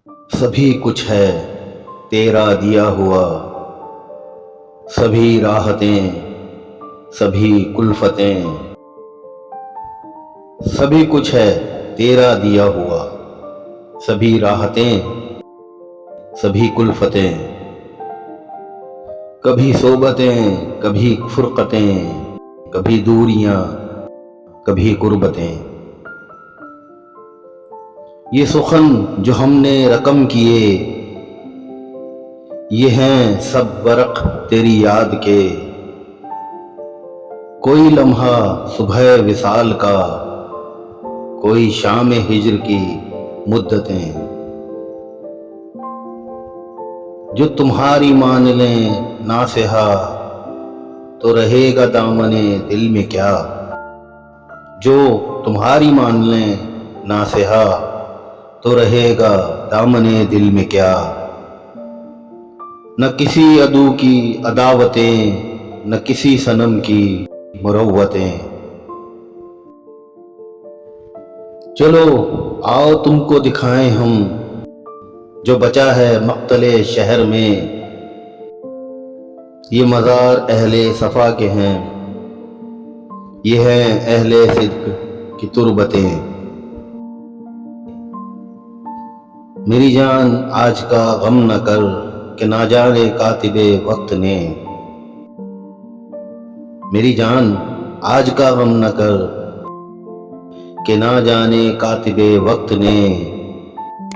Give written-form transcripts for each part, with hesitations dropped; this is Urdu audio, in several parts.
سبھی کچھ ہے تیرا دیا ہوا، سبھی راحتیں سبھی کلفتیں، سبھی کچھ ہے تیرا دیا ہوا، سبھی راحتیں سبھی کلفتیں، کبھی صحبتیں کبھی فرقتیں، کبھی دوریاں کبھی قربتیں۔ یہ سخن جو ہم نے رقم کیے، یہ ہیں سب ورق تیری یاد کے، کوئی لمحہ صبح وصال کا، کوئی شام ہجر کی مدتیں۔ جو تمہاری مان لیں ناصحا تو رہے گا دامن دل میں کیا، جو تمہاری مان لیں ناصحا تو رہے گا دامن دل میں کیا۔ نہ کسی عدو کی عداوتیں، نہ کسی صنم کی مروتیں۔ چلو آؤ تم کو دکھائیں ہم جو بچا ہے مقتل شہر میں، یہ مزار اہل صفا کے ہیں، یہ ہیں اہل صدق کی تربتیں۔ میری جان آج کا غم نہ کر کہ نہ جانے کاتب وقت نے، میری جان آج کا غم نہ کر کہ نہ جانے کاتب وقت نے،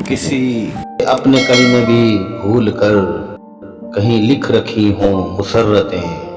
کسی اپنے کلمے بھی بھول کر کہیں لکھ رکھی ہوں مسرتیں۔